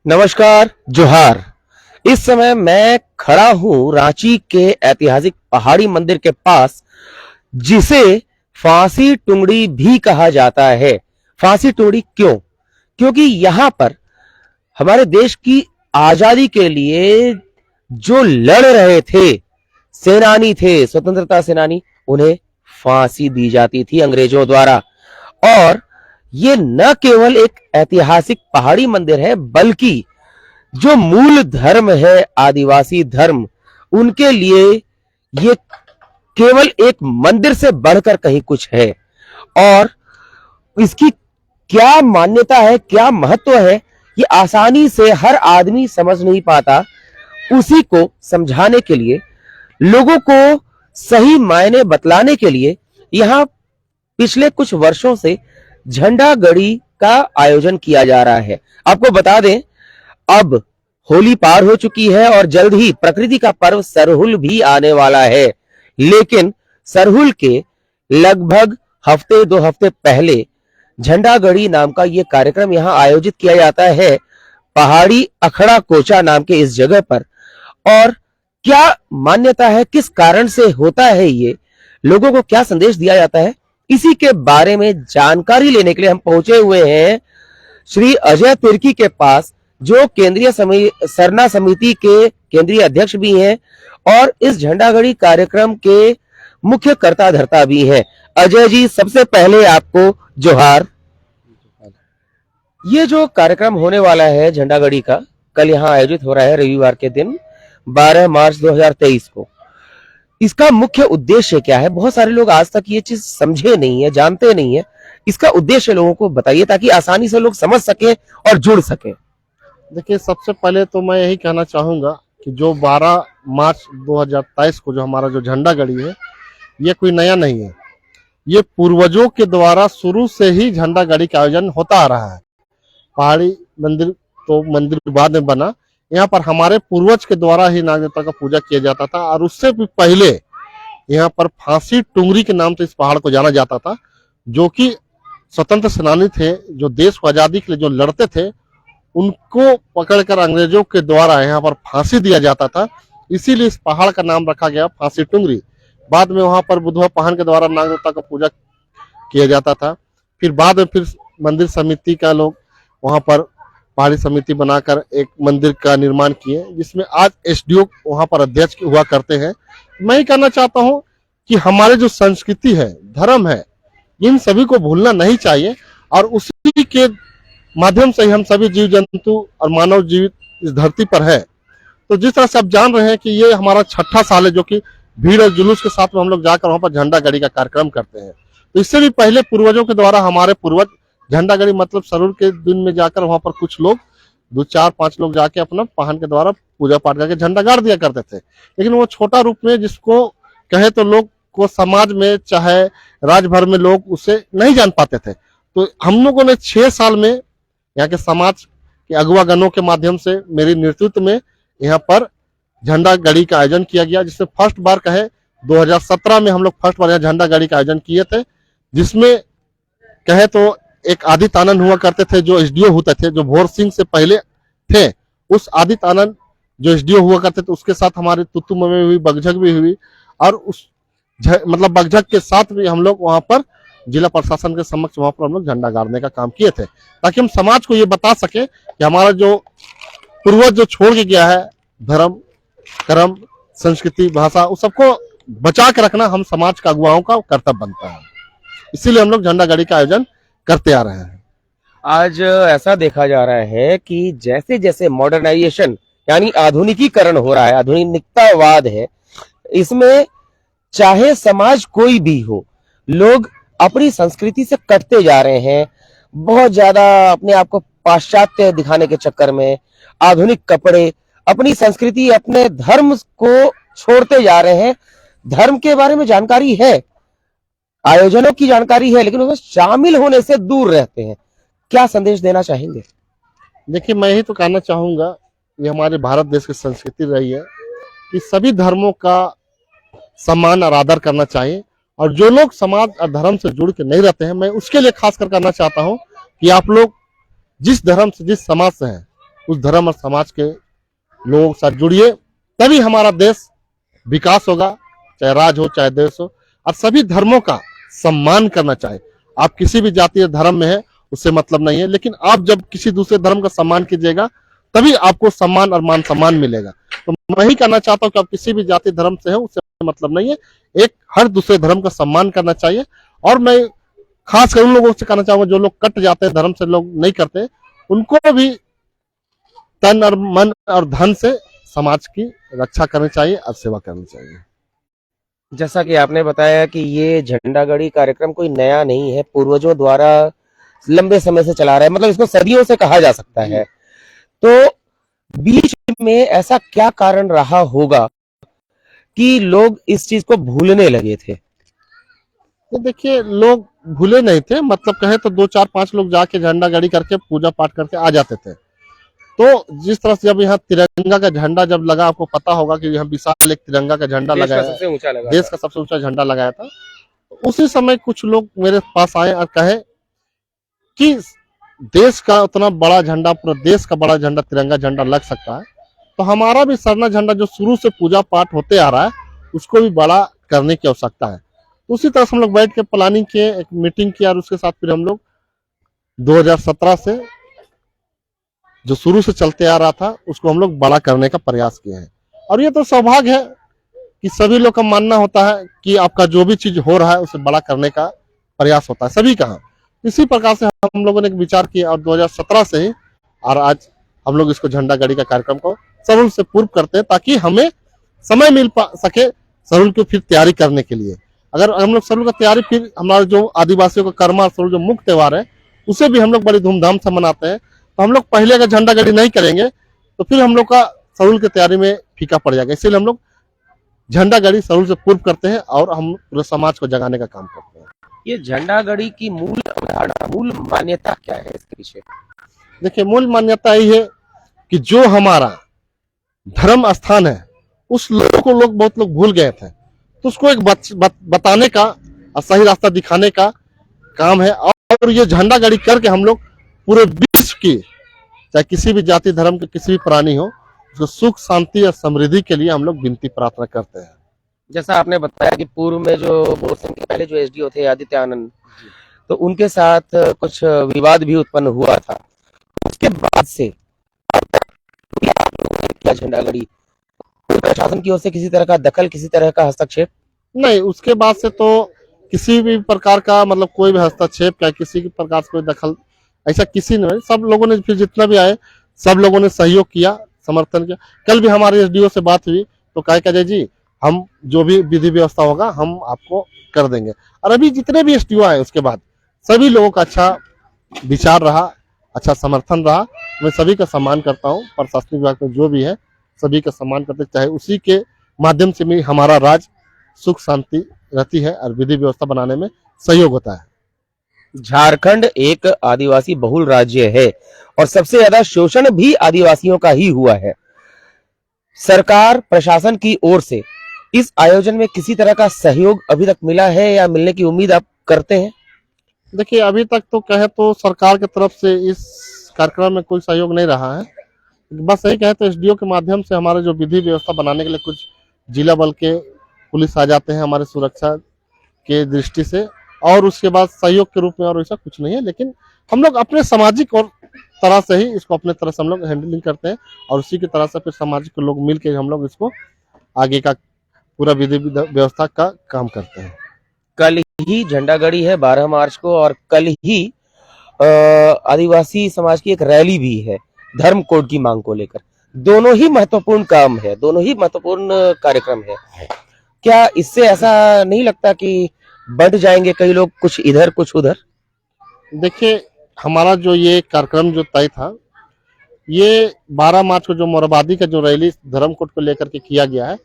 नमस्कार, जोहार। इस समय मैं खड़ा हूं रांची के ऐतिहासिक पहाड़ी मंदिर के पास, जिसे फांसी टुंगड़ी भी कहा जाता है। फांसी टुंगड़ी क्यों? क्योंकि यहां पर हमारे देश की आजादी के लिए जो लड़ रहे थे, सेनानी थे, स्वतंत्रता सेनानी, उन्हें फांसी दी जाती थी अंग्रेजों द्वारा। और ये न केवल एक ऐतिहासिक पहाड़ी मंदिर है, बल्कि जो मूल धर्म है, आदिवासी धर्म, उनके लिए ये केवल एक मंदिर से बढ़कर कहीं कुछ है। और इसकी क्या मान्यता है, क्या महत्व है, ये आसानी से हर आदमी समझ नहीं पाता। उसी को समझाने के लिए, लोगों को सही मायने बतलाने के लिए यहां पिछले कुछ वर्षों से झंडा गड़ी का आयोजन किया जा रहा है। आपको बता दें, अब होली पार हो चुकी है और जल्द ही प्रकृति का पर्व सरहुल भी आने वाला है। लेकिन सरहुल के लगभग हफ्ते 2 हफ्ते पहले झंडागढ़ी नाम का यह कार्यक्रम यहां आयोजित किया जाता है, पहाड़ी अखड़ा कोचा नाम के इस जगह पर। और क्या मान्यता है, किस कारण से होता है ये, लोगों को क्या संदेश दिया जाता है, इसी के बारे में जानकारी लेने के लिए हम पहुंचे हुए हैं श्री अजय तिर्की के पास, जो केंद्रीय सरना समिति के केंद्रीय अध्यक्ष भी हैं और इस झंडागढ़ी कार्यक्रम के मुख्य कर्ता धर्ता भी हैं। अजय जी, सबसे पहले आपको जोहार। ये जो कार्यक्रम होने वाला है झंडागढ़ी का, कल यहाँ आयोजित हो रहा है रविवार के दिन 12 मार्च 2023 को, इसका मुख्य उद्देश्य क्या है? बहुत सारे लोग आज तक ये चीज समझे नहीं है, जानते नहीं है। इसका उद्देश्य लोगों को बताइए ताकि आसानी से लोग समझ सके और जुड़ सके। देखिए, सबसे पहले तो मैं यही कहना चाहूंगा कि जो 12 मार्च 2023 को जो हमारा जो झंडा गड़ी है, ये कोई नया नहीं है। ये पूर्वजों के द्वारा शुरू से ही झंडा गड़ी का आयोजन होता आ रहा है। पहाड़ी मंदिर तो मंदिर बाद में बना, यहाँ पर हमारे पूर्वज के द्वारा ही नाग देवता का पूजा किया जाता था। और उससे भी पहले यहाँ पर फांसी टुंगरी के नाम से इस पहाड़ को जाना जाता था, जो कि स्वतंत्र सेनानी थे, जो देश को आजादी के लिए जो लड़ते थे, उनको पकड़कर अंग्रेजों के द्वारा यहाँ पर फांसी दिया जाता था। इसीलिए इस पहाड़ का नाम रखा गया फांसी टुंगरी। बाद में वहां पर बुधवा पहाड़ के द्वारा नाग देवता का पूजा किया जाता था। फिर बाद में फिर मंदिर समिति का लोग वहां पर पहाड़ी समिति बनाकर एक मंदिर का निर्माण किए, जिसमें आज एसडीओ वहां पर अध्यक्ष हुआ करते हैं। मैं ही कहना चाहता हूं कि हमारे जो संस्कृति है, धर्म है, इन सभी को भूलना नहीं चाहिए। और उसी के माध्यम से ही हम सभी जीव जंतु और मानव जीवित इस धरती पर है। तो जिस तरह से आप जान रहे हैं कि ये हमारा 6ठा साल है, जो कि भीड़ और जुलूस के साथ में हम लोग जाकर वहां पर झंडा गड़ी का कार्यक्रम करते हैं। तो इससे भी पहले पूर्वजों के द्वारा हमारे पूर्वज झंडा गड़ी मतलब सरहुल के दिन में जाकर वहां पर कुछ लोग 2-4-5 लोग जाके अपना वाहन के द्वारा पूजा पाठ करके झंडा गाड़ दिया करते थे। लेकिन वो छोटा रूप में, जिसको कहे तो लोग को समाज में चाहे राज्य भर में लोग उसे नहीं जान पाते थे। तो हम लोगों ने 6 साल में यहाँ के समाज के अगुवा गणों के माध्यम से, मेरे नेतृत्व में यहाँ पर झंडा गड़ी का आयोजन किया गया, जिसमें फर्स्ट बार कहे 2017 में हम लोग फर्स्ट बार यहाँ झंडा गड़ी का आयोजन किए थे। जिसमें कहे तो एक आदित्य आनंद हुआ करते थे, जो एसडीओ होते थे, जो भोर सिंह से पहले थे। उस आदित्य आनंद जो एसडीओ हुआ करते थे, उसके साथ हमारी तुतु में हुई, बगझक भी हुई। और उस मतलब बगझक के साथ भी हम लोग वहां पर जिला प्रशासन के समक्ष वहां पर हम लोग झंडा गाड़ने का काम किए थे, ताकि हम समाज को ये बता सके कि हमारा जो पूर्वज जो छोड़ के गया है, धर्म, कर्म, संस्कृति, भाषा, उस सबको बचा के रखना हम समाज का अगुवाओं का कर्तव्य बनता है। इसीलिए हम लोग झंडा गड़ी का आयोजन करते आ रहे हैं। आज ऐसा देखा जा रहा है कि जैसे जैसे मॉडर्नाइजेशन यानी आधुनिकीकरण हो रहा है, आधुनिकतावाद है, इसमें चाहे समाज कोई भी हो, लोग अपनी संस्कृति से कटते जा रहे हैं। बहुत ज्यादा अपने आप को पाश्चात्य दिखाने के चक्कर में आधुनिक कपड़े, अपनी संस्कृति, अपने धर्म को छोड़ते जा रहे हैं। धर्म के बारे में जानकारी है, आयोजनों की जानकारी है, लेकिन उसमें शामिल होने से दूर रहते हैं। क्या संदेश देना चाहेंगे? देखिए, मैं यही तो कहना चाहूंगा, ये हमारे भारत देश की संस्कृति रही है कि सभी धर्मों का सम्मान और आदर करना चाहिए। और जो लोग समाज और धर्म से जुड़ के नहीं रहते हैं, मैं उसके लिए खास कर करना चाहता हूं कि आप लोग जिस धर्म से, जिस समाज से हैं, उस धर्म और समाज के लोगों के साथ जुड़िए, तभी हमारा देश विकास होगा, चाहे राज हो चाहे देश हो। और सभी धर्मों का सम्मान करना चाहिए। आप किसी भी जाति या धर्म में है उससे मतलब नहीं है, लेकिन आप जब किसी दूसरे धर्म का सम्मान कीजिएगा तभी आपको सम्मान और मान सम्मान मिलेगा। तो मैं ही कहना चाहता हूँ कि आप किसी भी जाति धर्म से हो उससे मतलब नहीं है, एक हर दूसरे धर्म का सम्मान करना चाहिए। और मैं खास कर उन लोगों से कहना चाहूंगा जो लोग कट जाते हैं, धर्म से लोग नहीं करते, उनको भी तन और मन और धन से समाज की रक्षा करनी चाहिए और सेवा करनी चाहिए। जैसा कि आपने बताया कि ये झंडा गड़ी कार्यक्रम कोई नया नहीं है, पूर्वजों द्वारा लंबे समय से चला रहा है, मतलब इसको सदियों से कहा जा सकता है। तो बीच में ऐसा क्या कारण रहा होगा कि लोग इस चीज को भूलने लगे थे? तो देखिए, लोग भूले नहीं थे, मतलब कहे तो 2 4 5 लोग जाके झंडा गाड़ी करके पूजा पाठ करके आ जाते थे। तो जिस तरह से जब यहाँ तिरंगा का झंडा जब लगा, आपको पता होगा कि यहाँ विशाल एक तिरंगा का झंडा देश का लगाया, सबसे ऊंचा लगा देश था। का सबसे ऊंचा झंडा लगाया था। उसी समय कुछ लोग मेरे पास आए और कहे कि देश का उतना बड़ा झंडा, पूरा देश का बड़ा झंडा, तिरंगा झंडा लग सकता है, तो हमारा भी सरना झंडा जो शुरू से पूजा पाठ होते आ रहा है उसको भी बड़ा करने की आवश्यकता है। तो उसी तरह से हम लोग बैठ के प्लानिंग किए, एक मीटिंग किया और उसके साथ फिर हम लोग 2017 से जो शुरू से चलते आ रहा था उसको हम लोग बड़ा करने का प्रयास किए हैं। और ये तो सौभाग्य है कि सभी लोग का मानना होता है कि आपका जो भी चीज हो रहा है उसे बड़ा करने का प्रयास होता है सभी का। इसी प्रकार से हम लोगों ने एक विचार किया और 2017 से ही और आज हम लोग इसको झंडा गाड़ी का कार्यक्रम को सरूल से पूर्व करते हैं, ताकि हमें समय मिल सके सरूल की फिर तैयारी करने के लिए। अगर हम लोग सरूल का तैयारी, फिर हमारा जो आदिवासियों का कर्मा सरूल जो मुख्य त्योहार है उसे भी हम लोग बड़ी धूमधाम से मनाते हैं। तो हम लोग पहले अगर झंडा गाड़ी नहीं करेंगे तो फिर हम लोग का सरूल की तैयारी में फीका पड़ जाएगा। इसलिए हम लोग झंडा गाड़ी सरूल से पूर्व करते हैं और हम पूरे समाज को जगाने का काम करते हैं। ये झंडा गड़ी की मूल अवधारणा, मूल मान्यता क्या है इसके पीछे? देखिए, मूल मान्यता यही है कि जो हमारा धर्म स्थान है उस लोगों को बहुत लोग भूल गए थे, तो उसको एक बताने का और सही रास्ता दिखाने का काम है। और ये झंडा गाड़ी करके हम लोग पूरे विश्व की, चाहे किसी भी जाति धर्म के किसी भी प्राणी हो, उसको सुख शांति और समृद्धि के लिए हम लोग विनती प्रार्थना करते हैं। जैसा आपने बताया कि पूर्व में जो बोरसिंह के पहले जो एसडीओ थे आदित्य आनंद, तो उनके साथ कुछ विवाद भी उत्पन्न हुआ था। उसके बाद से आप लोगों ने क्या झंडा गड़ी, प्रशासन की ओर से किसी तरह का दखल, किसी तरह का हस्तक्षेप? नहीं, उसके बाद से तो किसी भी प्रकार का मतलब कोई भी हस्तक्षेप या किसी भी प्रकार से कोई दखल ऐसा किसी ने, सब लोगों ने फिर जितना भी आए सब लोगों ने सहयोग किया, समर्थन किया। कल भी हमारे एसडीओ से बात हुई तो कहा कि अजय जी, हम जो भी विधि व्यवस्था होगा हम आपको कर देंगे। और अभी जितने भी एसडीओ आए उसके बाद सभी लोगों का अच्छा विचार रहा, अच्छा समर्थन रहा। मैं सभी का सम्मान करता हूँ, प्रशासनिक विभाग में जो भी है सभी का सम्मान करते, चाहे उसी के माध्यम से भी हमारा राज सुख शांति रहती है और विधि व्यवस्था बनाने में सहयोग होता है। झारखंड एक आदिवासी बहुल राज्य है और सबसे ज्यादा शोषण भी आदिवासियों का ही हुआ है। सरकार प्रशासन की ओर से इस आयोजन में किसी तरह का सहयोग अभी तक मिला है या मिलने की उम्मीद आप करते हैं? देखिए, अभी तक तो कहे तो सरकार की तरफ से इस कार्यक्रम में कोई सहयोग नहीं रहा है। बस यही कहे तो एसडीओ के माध्यम से हमारे जो विधि व्यवस्था बनाने के लिए कुछ जिला बल के पुलिस आ जाते हैं हमारे सुरक्षा के दृष्टि से, और उसके बाद सहयोग के रूप में और ऐसा कुछ नहीं है। लेकिन हम लोग अपने सामाजिक और तरह से ही इसको अपने तरह से हम लोग हैंडलिंग करते हैं और उसी की तरह से फिर सामाजिक लोग मिल के हम लोग इसको आगे का पूरा विधि व्यवस्था का काम करते हैं। कल ही झंडा गड़ी है 12 मार्च को, और कल ही आदिवासी समाज की एक रैली भी है धर्म कोड की मांग को लेकर। दोनों ही महत्वपूर्ण काम है, दोनों ही महत्वपूर्ण कार्यक्रम है। क्या इससे ऐसा नहीं लगता कि बढ़ जाएंगे कई लोग, कुछ इधर कुछ उधर? देखिए, हमारा जो ये कार्यक्रम जो तय था, ये 12 मार्च को जो मोरबादी का जो रैली धर्म कोड को लेकर के किया गया है,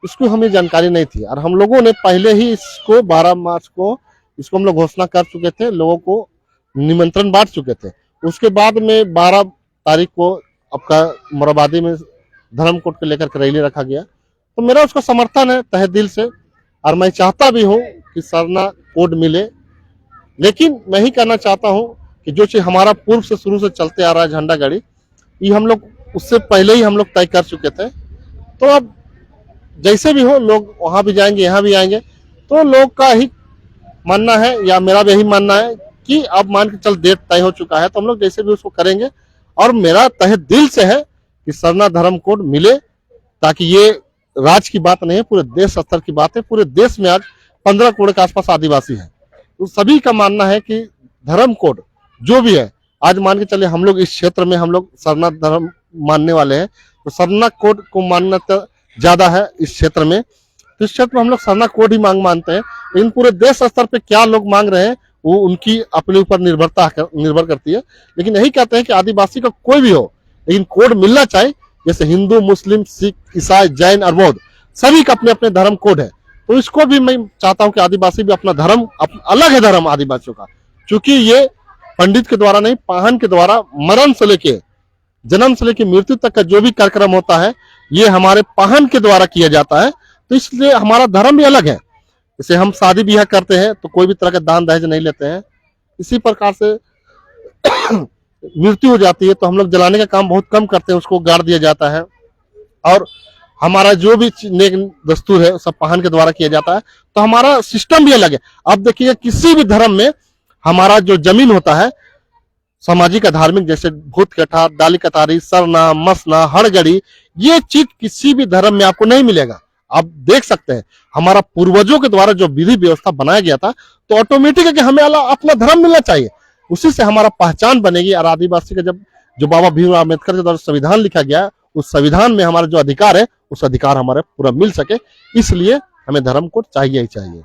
इसको हमें जानकारी नहीं थी और हम लोगों ने पहले ही इसको 12 मार्च को इसको हम लोग घोषणा कर चुके थे, लोगों को निमंत्रण बांट चुके थे। उसके बाद में 12 तारीख को आपका मोरबादी में धर्म कोड को लेकर के रैली रखा गया, तो मेरा उसका समर्थन है तहे दिल से और मैं चाहता भी हूँ कि सरना कोड मिले। लेकिन मैं ही कहना चाहता हूँ कि जो चीज हमारा पूर्व से शुरू से चलते आ रहा है झंडा गाड़ी, ये हम लोग उससे पहले ही हम लोग तय कर चुके थे। तो अब जैसे भी हो, लोग वहां भी जाएंगे, यहाँ भी आएंगे, तो लोग का ही मानना है या मेरा भी यही मानना है कि अब मान के चल डेट तय हो चुका है, तो हम लोग जैसे भी उसको करेंगे। और मेरा तहे दिल से है कि सरना धर्म कोड मिले, ताकि ये राज्य की बात नहीं है, पूरे देश स्तर की बात है। पूरे देश में आज 15 करोड़ के आसपास आदिवासी हैं, तो सभी का मानना है कि धर्म कोड जो भी है, आज मान के चले हम लोग इस क्षेत्र में हम लोग सरना धर्म मानने वाले हैं, तो सरना कोड को मान्यता ज्यादा है इस क्षेत्र में। तो इस क्षेत्र में हम लोग सरना कोड ही मानते हैं। लेकिन पूरे देश स्तर पे क्या लोग मांग रहे हैं वो उनकी अपने ऊपर निर्भर करती है। लेकिन यही कहते हैं कि आदिवासी का कोई भी हो, लेकिन कोड मिलना चाहिए। जैसे हिंदू, मुस्लिम, सिख, ईसाई, जैन और बौद्ध, सभी का अपने अपने धर्म कोड है। तो इसको भी मैं चाहता हूं कि आदिवासी भी अपना धर्म, अलग है धर्म आदिवासियों का, क्योंकि ये पंडित के द्वारा नहीं, पाहन के द्वारा मरण से लेके जन्म से लेके मृत्यु तक का जो भी कार्यक्रम होता है, ये हमारे पाहन के द्वारा किया जाता है। तो इसलिए हमारा धर्म भी अलग है। जैसे हम शादी ब्याह करते हैं तो कोई भी तरह का दान दहेज नहीं लेते हैं। इसी प्रकार से मृत्यु हो जाती है तो हम लोग जलाने का काम बहुत कम करते हैं, उसको गाड़ दिया जाता है। और हमारा जो भी नेक दस्तूर है सब पाहन के द्वारा किया जाता है। तो हमारा सिस्टम भी अलग है। अब देखिए किसी भी धर्म में हमारा जो जमीन होता है, सामाजिक धार्मिक, जैसे भूत कथा, डाली कतारी, सरना, मसना, हड़गड़ी, ये चीज किसी भी धर्म में आपको नहीं मिलेगा। आप देख सकते हैं हमारा पूर्वजों के द्वारा जो विधि व्यवस्था बनाया गया था, तो ऑटोमेटिक है कि हमें अपना धर्म मिलना चाहिए, उसी से हमारा पहचान बनेगी। और आदिवासी का जब जो बाबा भीमराव अम्बेडकर के द्वारा संविधान लिखा गया, उस संविधान में हमारा जो अधिकार है, उस अधिकार हमारे पूरा मिल सके, इसलिए हमें धर्म को चाहिए ही चाहिए।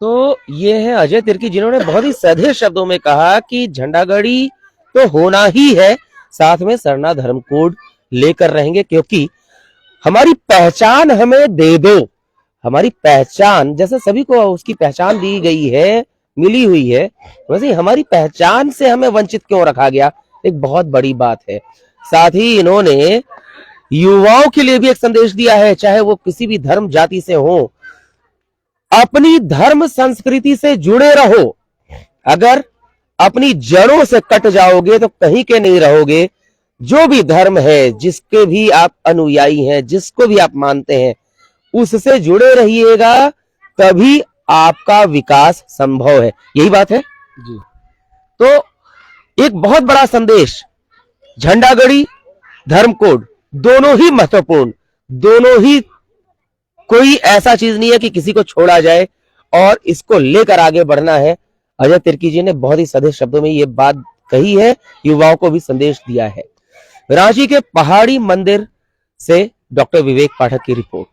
तो ये है अजय तिर्की, जिन्होंने बहुत ही सीधे शब्दों में कहा कि झंडागढ़ी तो होना ही है, साथ में सरना धर्म कोड लेकर रहेंगे, क्योंकि हमारी पहचान हमें दे दो। हमारी पहचान, जैसे सभी को उसकी पहचान दी गई है, मिली हुई है, वैसे ही हमारी पहचान से हमें वंचित क्यों रखा गया, एक बहुत बड़ी बात है। साथ ही इन्होंने युवाओं के लिए भी एक संदेश दिया है, चाहे वो किसी भी धर्म जाति से हो, अपनी धर्म संस्कृति से जुड़े रहो। अगर अपनी जड़ों से कट जाओगे तो कहीं के नहीं रहोगे। जो भी धर्म है, जिसके भी आप अनुयायी हैं, जिसको भी आप मानते हैं, उससे जुड़े रहिएगा, तभी आपका विकास संभव है। यही बात है जी। तो एक बहुत बड़ा संदेश, झंडागढ़ी, धर्म कोड दोनों ही महत्वपूर्ण, दोनों ही, कोई ऐसा चीज नहीं है कि किसी को छोड़ा जाए और इसको लेकर आगे बढ़ना है। अजय तिर्की जी ने बहुत ही सीधे शब्दों में ये बात कही है, युवाओं को भी संदेश दिया है। रांची के पहाड़ी मंदिर से डॉक्टर विवेक पाठक की रिपोर्ट।